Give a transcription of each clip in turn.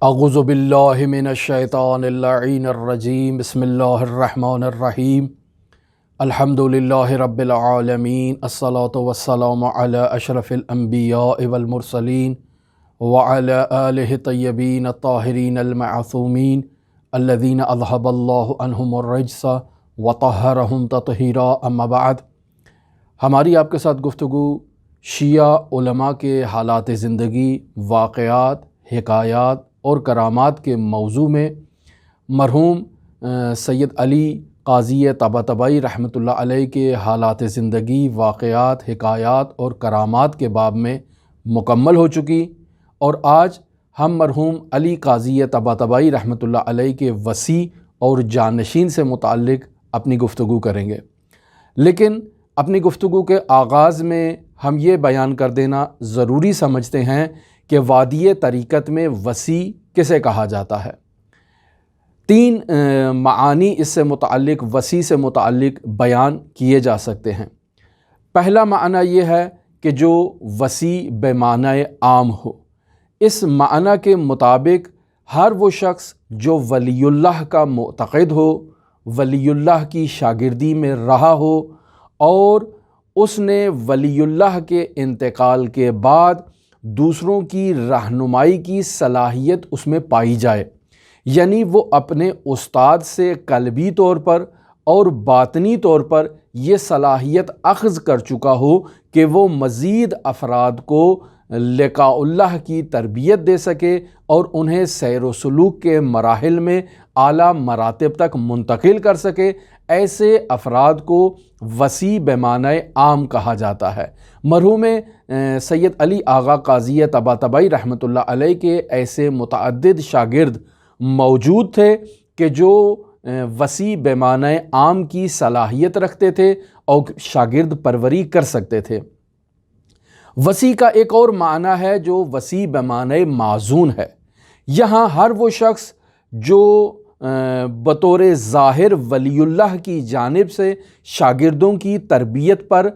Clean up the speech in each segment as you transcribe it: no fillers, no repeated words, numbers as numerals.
اعوذ باللہ من الشیطان اللعین الرجیم بسم اللہ الرحمن الرحیم الحمد للہ رب العالمین الصلاة والسلام علی اشرف الانبیاء والمرسلین وعلی آلہ طیبین الطاہرین المعصومین الذین اذہب اللہ عنہم الرجس وطہرہم تطہیرا اما بعد۔ ہماری آپ کے ساتھ گفتگو شیعہ علماء کے حالات زندگی، واقعات، حکایات اور کرامات کے موضوع میں مرحوم سید علی قاضی طباطبائی رحمۃ اللہ علیہ کے حالات زندگی، واقعات، حکایات اور کرامات کے باب میں مکمل ہو چکی، اور آج ہم مرحوم علی قاضی طباطبائی رحمۃ اللہ علیہ کے وصی اور جانشین سے متعلق اپنی گفتگو کریں گے۔ لیکن اپنی گفتگو کے آغاز میں ہم یہ بیان کر دینا ضروری سمجھتے ہیں کہ وادی طریقت میں وصی کسے کہا جاتا ہے۔ تین معانی اس سے متعلق، وصی سے متعلق بیان کیے جا سکتے ہیں۔ پہلا معنی یہ ہے کہ جو وصی بے معنی عام ہو۔ اس معنی کے مطابق ہر وہ شخص جو ولی اللہ کا معتقد ہو، ولی اللہ کی شاگردی میں رہا ہو اور اس نے ولی اللہ کے انتقال کے بعد دوسروں کی رہنمائی کی صلاحیت اس میں پائی جائے، یعنی وہ اپنے استاد سے قلبی طور پر اور باطنی طور پر یہ صلاحیت اخذ کر چکا ہو کہ وہ مزید افراد کو لقاء اللہ کی تربیت دے سکے اور انہیں سیر و سلوک کے مراحل میں اعلیٰ مراتب تک منتقل کر سکے، ایسے افراد کو وصی بے معنی عام کہا جاتا ہے۔ مرحوم سید علی آغا قاضی طباطبائی رحمۃ اللہ علیہ کے ایسے متعدد شاگرد موجود تھے کہ جو وصی بے معنی عام کی صلاحیت رکھتے تھے اور شاگرد پروری کر سکتے تھے۔ وصی کا ایک اور معنی ہے جو وصی بے معنی معزون ہے۔ یہاں ہر وہ شخص جو بطور ظاہر ولی اللہ کی جانب سے شاگردوں کی تربیت پر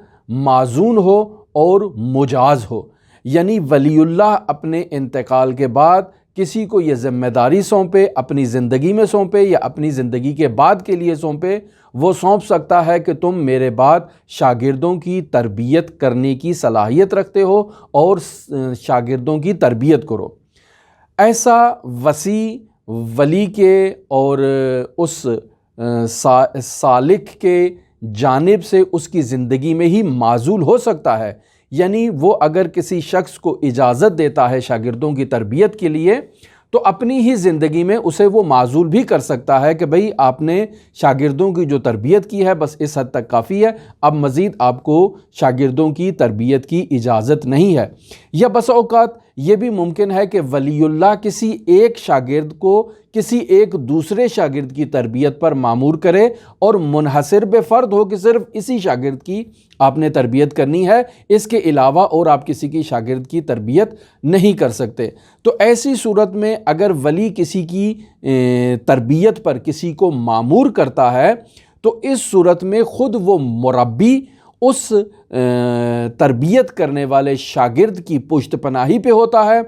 معزون ہو اور مجاز ہو، یعنی ولی اللہ اپنے انتقال کے بعد کسی کو یہ ذمہ داری سونپے، اپنی زندگی میں سونپے یا اپنی زندگی کے بعد کے لیے سونپے، وہ سونپ سکتا ہے کہ تم میرے بعد شاگردوں کی تربیت کرنے کی صلاحیت رکھتے ہو اور شاگردوں کی تربیت کرو۔ ایسا وصی ولی کے اور اس سالک کے جانب سے اس کی زندگی میں ہی معزول ہو سکتا ہے، یعنی وہ اگر کسی شخص کو اجازت دیتا ہے شاگردوں کی تربیت کے لیے تو اپنی ہی زندگی میں اسے وہ معزول بھی کر سکتا ہے کہ بھئی آپ نے شاگردوں کی جو تربیت کی ہے بس اس حد تک کافی ہے، اب مزید آپ کو شاگردوں کی تربیت کی اجازت نہیں ہے۔ یا بس اوقات یہ بھی ممکن ہے کہ ولی اللہ کسی ایک شاگرد کو کسی ایک دوسرے شاگرد کی تربیت پر مامور کرے اور منحصر بے فرد ہو کہ صرف اسی شاگرد کی آپ نے تربیت کرنی ہے، اس کے علاوہ اور آپ کسی کی شاگرد کی تربیت نہیں کر سکتے۔ تو ایسی صورت میں اگر ولی کسی کی تربیت پر کسی کو مامور کرتا ہے تو اس صورت میں خود وہ مربی اس تربیت کرنے والے شاگرد کی پشت پناہی پہ ہوتا ہے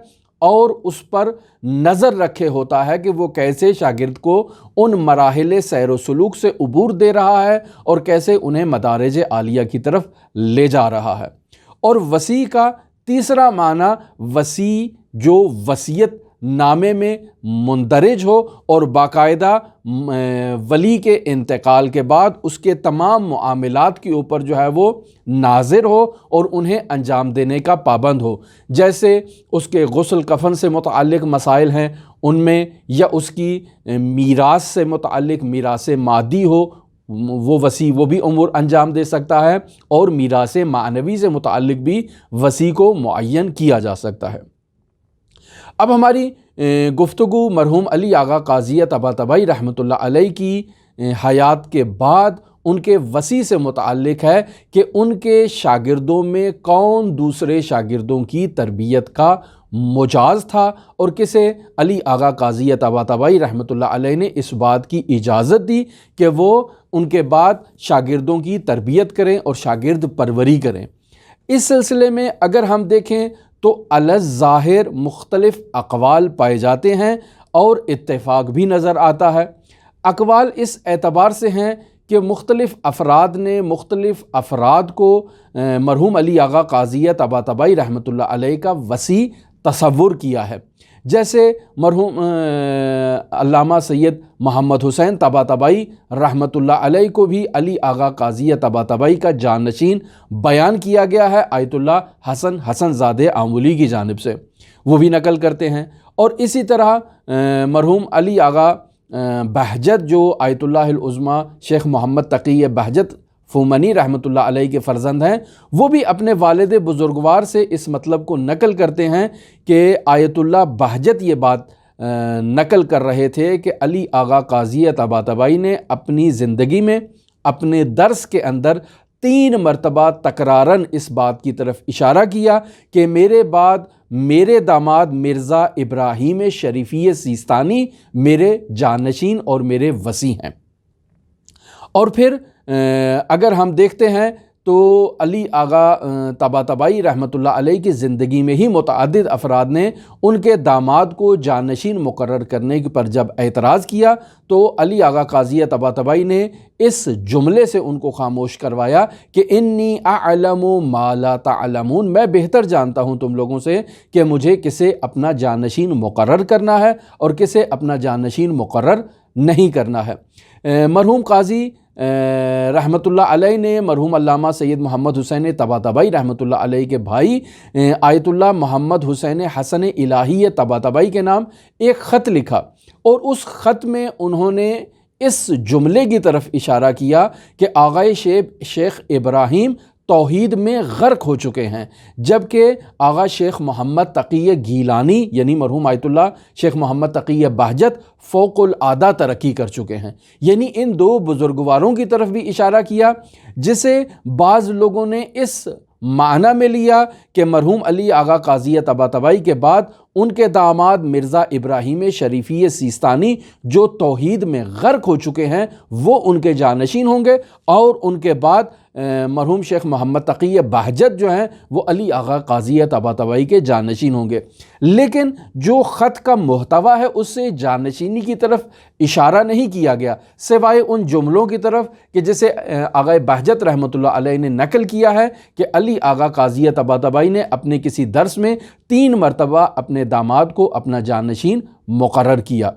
اور اس پر نظر رکھے ہوتا ہے کہ وہ کیسے شاگرد کو ان مراحل سیر و سلوک سے عبور دے رہا ہے اور کیسے انہیں مدارج عالیہ کی طرف لے جا رہا ہے۔ اور وصی کا تیسرا معنی وصی جو وصیت نامے میں مندرج ہو اور باقاعدہ ولی کے انتقال کے بعد اس کے تمام معاملات کے اوپر جو ہے وہ ناظر ہو اور انہیں انجام دینے کا پابند ہو، جیسے اس کے غسل کفن سے متعلق مسائل ہیں ان میں، یا اس کی میراث سے متعلق میراث مادی ہو، وہ وصی وہ بھی امور انجام دے سکتا ہے، اور میراث معنوی سے متعلق بھی وصی کو معین کیا جا سکتا ہے۔ اب ہماری گفتگو مرحوم علی آغا قاضی طباطبائی رحمۃ اللہ علیہ کی حیات کے بعد ان کے وصی سے متعلق ہے کہ ان کے شاگردوں میں کون دوسرے شاگردوں کی تربیت کا مجاز تھا اور کسے علی آغا قاضی طباطبائی رحمۃ اللہ علیہ نے اس بات کی اجازت دی کہ وہ ان کے بعد شاگردوں کی تربیت کریں اور شاگرد پروری کریں۔ اس سلسلے میں اگر ہم دیکھیں تو الظاہر مختلف اقوال پائے جاتے ہیں اور اتفاق بھی نظر آتا ہے۔ اقوال اس اعتبار سے ہیں کہ مختلف افراد نے مختلف افراد کو مرحوم علی آغا قاضیہ طباطبائی رحمۃ اللہ علیہ کا وسیع تصور کیا ہے۔ جیسے مرحوم علامہ سید محمد حسین طباطبائی رحمۃ اللہ علیہ کو بھی علی آغا قاضیہ طباطبائی کا جانشین بیان کیا گیا ہے آیت اللہ حسن زادہ آمولی کی جانب سے، وہ بھی نقل کرتے ہیں۔ اور اسی طرح مرحوم علی آغا بہجت جو آیت اللہ العظمیٰ شیخ محمد تقی بہجت فومنی رحمۃ اللہ علیہ کے فرزند ہیں، وہ بھی اپنے والد بزرگوار سے اس مطلب کو نقل کرتے ہیں کہ آیت اللہ بہجت یہ بات نقل کر رہے تھے کہ علی آغا قاضیہ طباطبائی نے اپنی زندگی میں اپنے درس کے اندر 3 مرتبہ تکرارن اس بات کی طرف اشارہ کیا کہ میرے بعد میرے داماد مرزا ابراہیم شریفی سیستانی میرے جانشین اور میرے وصی ہیں۔ اور پھر اگر ہم دیکھتے ہیں تو علی آغا طباطبائی رحمۃ اللہ علیہ کی زندگی میں ہی متعدد افراد نے ان کے داماد کو جانشین مقرر کرنے پر جب اعتراض کیا تو علی آغا قاضیہ طباطبائی نے اس جملے سے ان کو خاموش کروایا کہ انی اعلم ما لا تعلمون، میں بہتر جانتا ہوں تم لوگوں سے کہ مجھے کسے اپنا جانشین مقرر کرنا ہے اور کسے اپنا جانشین مقرر نہیں کرنا ہے۔ مرحوم قاضی رحمۃ اللہ علیہ نے مرحوم علامہ سید محمد حسین طباطبائی رحمۃ اللہ علیہ کے بھائی آیت اللہ محمد حسین حسن الہی طباطبائی کے نام ایک خط لکھا، اور اس خط میں انہوں نے اس جملے کی طرف اشارہ کیا کہ آغائے شیخ ابراہیم توحید میں غرق ہو چکے ہیں، جبکہ آغا شیخ محمد تقی گیلانی یعنی مرحوم آیت اللہ شیخ محمد تقی بہجت فوق العادہ ترقی کر چکے ہیں۔ یعنی ان 2 بزرگواروں کی طرف بھی اشارہ کیا، جسے بعض لوگوں نے اس معنی میں لیا کہ مرحوم علی آغا قاضیہ طباطبائی کے بعد ان کے داماد مرزا ابراہیم شریفی سیستانی جو توحید میں غرق ہو چکے ہیں وہ ان کے جانشین ہوں گے، اور ان کے بعد مرحوم شیخ محمد تقی بہجت جو ہیں وہ علی آغا قاضیہ طباطبائی کے جانشین ہوں گے۔ لیکن جو خط کا محتویٰ ہے اس سے جانشینی کی طرف اشارہ نہیں کیا گیا، سوائے ان جملوں کی طرف کہ جسے آغا بہجت رحمۃ اللہ علیہ نے نقل کیا ہے کہ علی آغا قاضیہ طباطبائی نے اپنے کسی درس میں 3 مرتبہ اپنے داماد کو اپنا جانشین مقرر کیا۔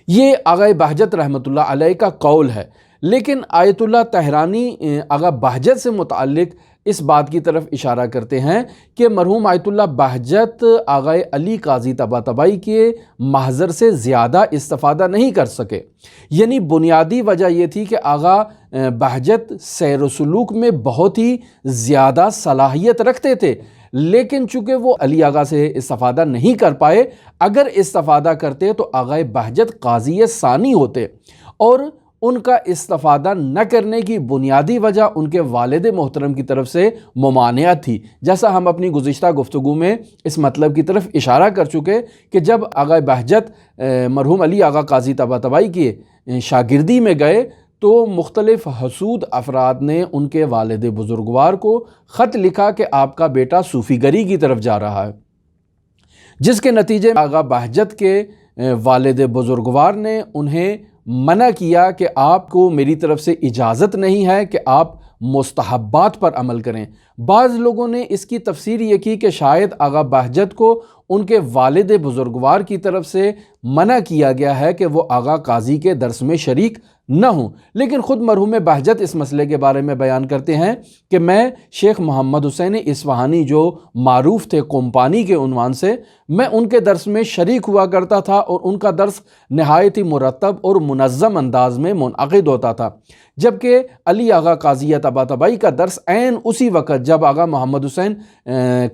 یہ آغا بہجت رحمۃ اللہ علیہ کا قول ہے، لیکن آیت اللہ طہرانی آغا بہجت سے متعلق اس بات کی طرف اشارہ کرتے ہیں کہ مرحوم آیت اللہ بہجت آغا علی قاضی طباطبائی کے محضر سے زیادہ استفادہ نہیں کر سکے۔ یعنی بنیادی وجہ یہ تھی کہ آغا بہجت سیر و سلوک میں بہت ہی زیادہ صلاحیت رکھتے تھے، لیکن چونکہ وہ علی آغا سے استفادہ نہیں کر پائے، اگر استفادہ کرتے تو آغا بہجت قاضی ثانی ہوتے، اور ان کا استفادہ نہ کرنے کی بنیادی وجہ ان کے والد محترم کی طرف سے ممانعت تھی، جیسا ہم اپنی گزشتہ گفتگو میں اس مطلب کی طرف اشارہ کر چکے کہ جب آغا بہجت مرحوم علی آغا قاضی طباطبائی کی شاگردی میں گئے تو مختلف حسود افراد نے ان کے والد بزرگوار کو خط لکھا کہ آپ کا بیٹا صوفی گری کی طرف جا رہا ہے، جس کے نتیجے میں آغا بہجت کے والد بزرگوار نے انہیں منع کیا کہ آپ کو میری طرف سے اجازت نہیں ہے کہ آپ مستحبات پر عمل کریں۔ بعض لوگوں نے اس کی تفسیر یہ کی کہ شاید آغا بہجت کو ان کے والد بزرگوار کی طرف سے منع کیا گیا ہے کہ وہ آغا قاضی کے درس میں شریک نہ ہوں، لیکن خود مرحوم بہجت اس مسئلے کے بارے میں بیان کرتے ہیں کہ میں شیخ محمد حسین اصفہانی جو معروف تھے کومپانی کے عنوان سے، میں ان کے درس میں شریک ہوا کرتا تھا اور ان کا درس نہایت ہی مرتب اور منظم انداز میں منعقد ہوتا تھا، جبکہ علی آغا قاضیہ طباطبائی کا درس عین اسی وقت جب آغا محمد حسین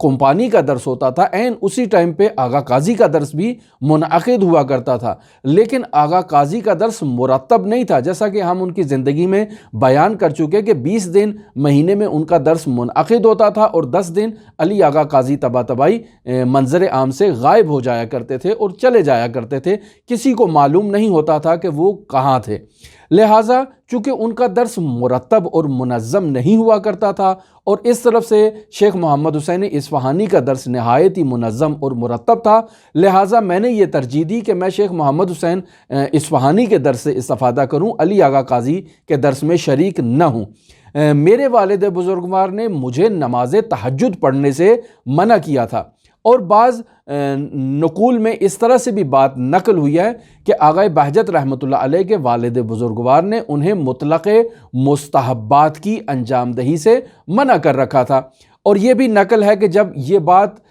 کومپانی کا درس ہوتا تھا عین اسی ٹائم پہ آغا قاضی کا درس بھی منعقد ہوا کرتا تھا، لیکن آغا قاضی کا درس مرتب نہیں تھا، جیسا کہ ہم ان کی زندگی میں بیان کر چکے کہ 20 دن مہینے میں ان کا درس منعقد ہوتا تھا اور 10 دن علی آغا قاضی طباطبائی منظر عام سے غائب ہو جایا کرتے تھے اور چلے جایا کرتے تھے، کسی کو معلوم نہیں ہوتا تھا کہ وہ کہاں تھے۔ لہٰذا چونکہ ان کا درس مرتب اور منظم نہیں ہوا کرتا تھا، اور اس طرف سے شیخ محمد حسین اصفہانی کا درس نہایت ہی منظم اور مرتب تھا، لہٰذا میں نے یہ ترجیح دی کہ میں شیخ محمد حسین اصفہانی کے درس سے استفادہ کروں، علی آغا قاضی کے درس میں شریک نہ ہوں۔ میرے والد بزرگوار نے مجھے نماز تہجد پڑھنے سے منع کیا تھا، اور بعض نقول میں اس طرح سے بھی بات نقل ہوئی ہے کہ آغا بہجت رحمۃ اللہ علیہ کے والد بزرگوار نے انہیں مطلق مستحبات کی انجام دہی سے منع کر رکھا تھا۔ اور یہ بھی نقل ہے کہ جب یہ بات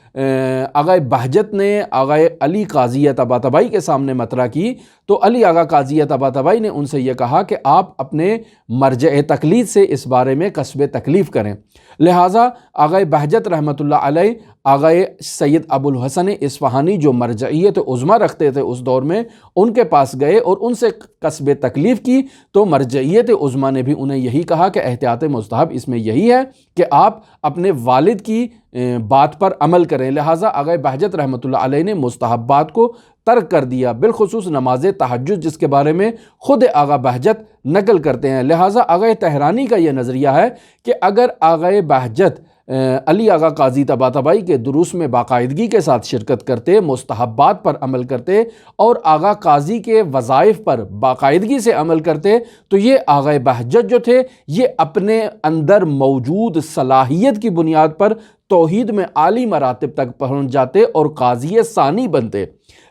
آغا بہجت نے آغا علی قاضی طباطبائی کے سامنے مطرح کی تو علی آغا قاضی طباطبائی نے ان سے یہ کہا کہ آپ اپنے مرجع تقلید سے اس بارے میں کسب تکلیف کریں۔ لہٰذا آغا بہجت رحمۃ اللہ علیہ آغا سید ابو الحسن اصفہانی جو مرجعیت عظمیٰ رکھتے تھے اس دور میں، ان کے پاس گئے اور ان سے کسب تکلیف کی، تو مرجعیت عظمیٰ نے بھی انہیں یہی کہا کہ احتیاط مستحب اس میں یہی ہے کہ آپ اپنے والد کی بات پر عمل کریں۔ لہٰذا آغا بہجت رحمۃ اللہ علیہ نے مستحبات کو ترک کر دیا، بالخصوص نماز تہجد، جس کے بارے میں خود آغا بہجت نقل کرتے ہیں۔ لہٰذا آغا طہرانی کا یہ نظریہ ہے کہ اگر آغا بہجت علی آغا قاضی طباطبائی کے دروس میں باقاعدگی کے ساتھ شرکت کرتے، مستحبات پر عمل کرتے اور آغا قاضی کے وظائف پر باقاعدگی سے عمل کرتے، تو یہ آغا بہجت جو تھے یہ اپنے اندر موجود صلاحیت کی بنیاد پر توحید میں عالی مراتب تک پہنچ جاتے اور قاضی ثانی بنتے۔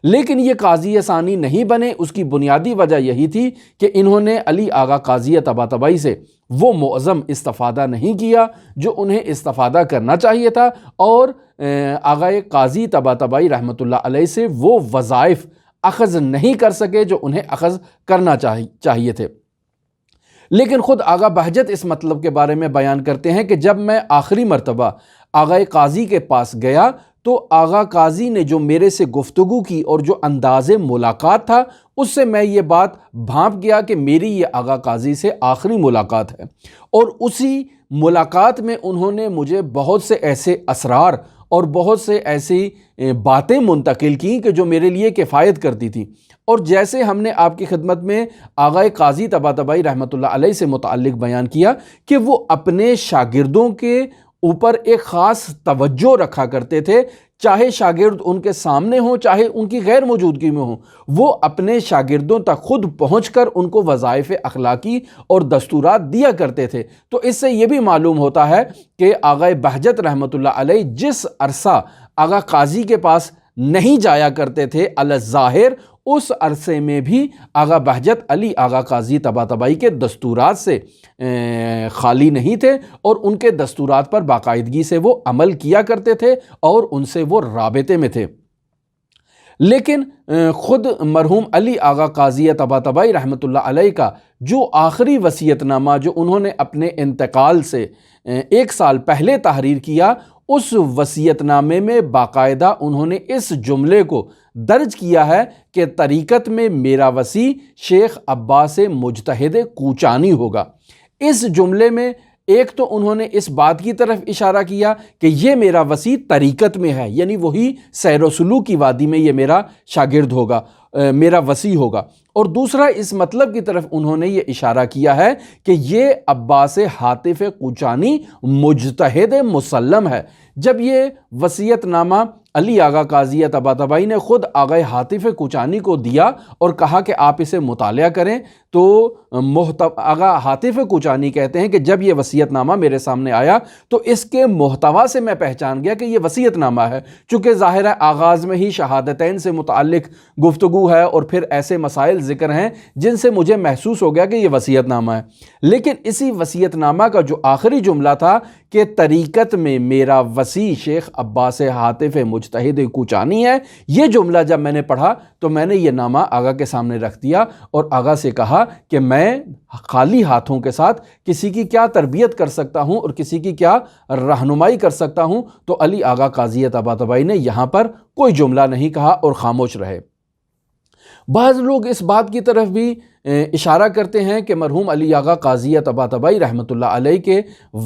لیکن یہ قاضی ثانی نہیں بنے، اس کی بنیادی وجہ یہی تھی کہ انہوں نے علی آغا قاضی طباطبائی سے وہ معظم استفادہ نہیں کیا جو انہیں استفادہ کرنا چاہیے تھا، اور آغا قاضی طباطبائی رحمۃ اللہ علیہ سے وہ وظائف اخذ نہیں کر سکے جو انہیں اخذ کرنا چاہیے تھے۔ لیکن خود آغا بہجت اس مطلب کے بارے میں بیان کرتے ہیں کہ جب میں آخری مرتبہ آغا قاضی کے پاس گیا تو آغا قاضی نے جو میرے سے گفتگو کی اور جو انداز ملاقات تھا، اس سے میں یہ بات بھانپ گیا کہ میری یہ آغا قاضی سے آخری ملاقات ہے، اور اسی ملاقات میں انہوں نے مجھے بہت سے ایسے اسرار اور بہت سے ایسی باتیں منتقل کی کہ جو میرے لیے کفایت کرتی تھی۔ اور جیسے ہم نے آپ کی خدمت میں آغا قاضی طباطبائی رحمۃ اللہ علیہ سے متعلق بیان کیا کہ وہ اپنے شاگردوں کے اوپر ایک خاص توجہ رکھا کرتے تھے، چاہے شاگرد ان کے سامنے ہوں چاہے ان کی غیر موجودگی میں ہوں، وہ اپنے شاگردوں تک خود پہنچ کر ان کو وظائف اخلاقی اور دستورات دیا کرتے تھے۔ تو اس سے یہ بھی معلوم ہوتا ہے کہ آغا بہجت رحمۃ اللہ علیہ جس عرصہ آغا قاضی کے پاس نہیں جایا کرتے تھے علی الظاہر، اس عرصے میں بھی آغا بہجت علی آغا قاضی طباطبائی کے دستورات سے خالی نہیں تھے، اور ان کے دستورات پر باقاعدگی سے وہ عمل کیا کرتے تھے اور ان سے وہ رابطے میں تھے۔ لیکن خود مرحوم علی آغا قاضی طباطبائی رحمۃ اللہ علیہ کا جو آخری وصیت نامہ جو انہوں نے اپنے انتقال سے 1 سال پہلے تحریر کیا، اس وصیت نامے میں باقاعدہ انہوں نے اس جملے کو درج کیا ہے کہ طریقت میں میرا وصی شیخ عباس مجتہد کوچانی ہوگا۔ اس جملے میں ایک تو انہوں نے اس بات کی طرف اشارہ کیا کہ یہ میرا وصی طریقت میں ہے، یعنی وہی سیر و سلوک کی وادی میں یہ میرا شاگرد ہوگا، میرا وصی ہوگا، اور دوسرا اس مطلب کی طرف انہوں نے یہ اشارہ کیا ہے کہ یہ عباس حاتف کوچانی مجتہد مسلم ہے۔ جب یہ وصیت نامہ علی آغا قاضی طباطبائی نے خود آغا حاتف کوچانی کو دیا اور کہا کہ آپ اسے مطالعہ کریں، تو آغا حاتف کوچانی کہتے ہیں کہ جب یہ وصیت نامہ میرے سامنے آیا تو اس کے محتوا سے میں پہچان گیا کہ یہ وصیت نامہ ہے، چونکہ ظاہر ہے آغاز میں ہی شہادتین سے متعلق گفتگو ہے اور پھر ایسے مسائل ذکر ہیں جن سے مجھے محسوس ہو گیا کہ یہ وصیت نامہ ہے۔ لیکن اسی وصیت نامہ کا جو آخری جملہ تھا کہ طریقت میں میرا وصی شیخ عباس حاتف مجتہد کوچانی ہے، یہ جملہ جب میں نے پڑھا تو میں نے یہ نامہ آغا کے سامنے رکھ دیا اور آغا سے کہا کہ میں خالی ہاتھوں کے ساتھ کسی کی کیا تربیت کر سکتا ہوں اور کسی کی کیا رہنمائی کر سکتا ہوں۔ تو علی آغا قاضی طباطبائی نے یہاں پر کوئی جملہ نہیں کہا اور خاموش رہے۔ بعض لوگ اس بات کی طرف بھی اشارہ کرتے ہیں کہ مرحوم علی آغا قاضی طباطبائی رحمۃ اللہ علیہ کے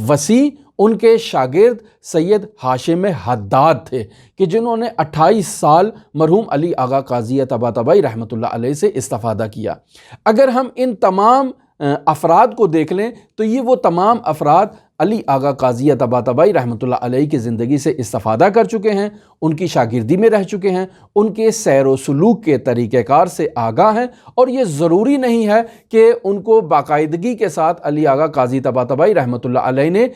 وصی ان کے شاگرد سید ہاشم حداد تھے کہ جنہوں نے 28 سال مرحوم علی آغا قاضی طباطبائی رحمۃ اللہ علیہ سے استفادہ کیا۔ اگر ہم ان تمام افراد کو دیکھ لیں تو یہ وہ تمام افراد علی آغا قاضی طباطبائی رحمۃ اللہ علیہ کی زندگی سے استفادہ کر چکے ہیں، ان کی شاگردی میں رہ چکے ہیں، ان کے سیر و سلوک کے طریقہ کار سے آگاہ ہیں، اور یہ ضروری نہیں ہے کہ ان کو باقاعدگی کے ساتھ علی آغا قاضی طباطبائی رحمۃ اللہ علیہ نے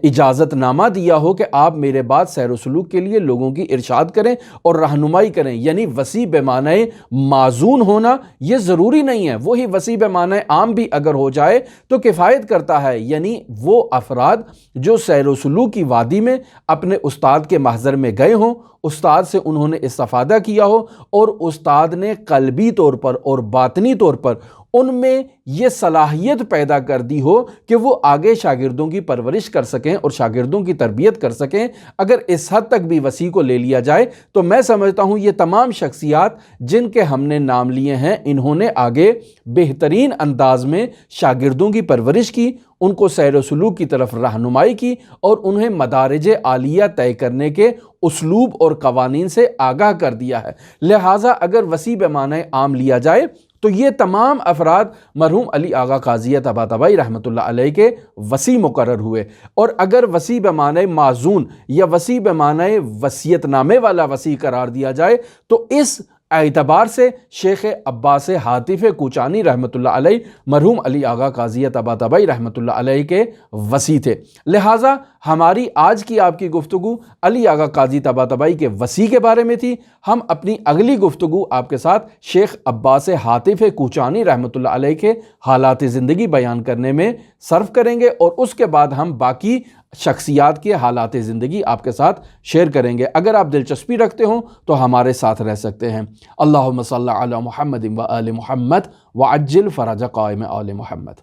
اجازت نامہ دیا ہو کہ آپ میرے بعد سیر و سلوک کے لیے لوگوں کی ارشاد کریں اور رہنمائی کریں، یعنی وسیع بمعنی معزون ہونا یہ ضروری نہیں ہے۔ وہی وسیع بمعنی عام بھی اگر ہو جائے تو کفایت کرتا ہے، یعنی وہ افراد جو سیر و سلوک کی وادی میں اپنے استاد کے محضر میں گئے ہوں، استاد سے انہوں نے استفادہ کیا ہو، اور استاد نے قلبی طور پر اور باطنی طور پر ان میں یہ صلاحیت پیدا کر دی ہو کہ وہ آگے شاگردوں کی پرورش کر سکیں اور شاگردوں کی تربیت کر سکیں۔ اگر اس حد تک بھی وسیع کو لے لیا جائے تو میں سمجھتا ہوں یہ تمام شخصیات جن کے ہم نے نام لیے ہیں، انہوں نے آگے بہترین انداز میں شاگردوں کی پرورش کی، ان کو سیر و سلوک کی طرف رہنمائی کی، اور انہیں مدارج عالیہ طے کرنے کے اسلوب اور قوانین سے آگاہ کر دیا ہے۔ لہٰذا اگر وسیع بمعنی عام لیا جائے تو یہ تمام افراد مرحوم علی آغا قاضی طباطبائی رحمۃ اللہ علیہ کے وسیع مقرر ہوئے، اور اگر وسیع بمعنی معزون یا وسیع بمعنی وصیت نامے والا وسیع قرار دیا جائے تو اس اعتبار سے شیخ عباس حاتف کوچانی رحمۃ اللہ علیہ مرحوم علی آغا قاضی طباطبائی رحمۃ اللہ علیہ کے وسیع تھے۔ لہٰذا ہماری آج کی آپ کی گفتگو علی آغا قاضی طباطبائی کے وسیع کے بارے میں تھی۔ ہم اپنی اگلی گفتگو آپ کے ساتھ شیخ عباس حاتف کوچانی رحمۃ اللہ علیہ کے حالات زندگی بیان کرنے میں صرف کریں گے، اور اس کے بعد ہم باقی شخصیات کے حالات زندگی آپ کے ساتھ شیئر کریں گے۔ اگر آپ دلچسپی رکھتے ہوں تو ہمارے ساتھ رہ سکتے ہیں۔ اللہم صلی علی محمد و آل محمد وعجل فرج قائم آل محمد۔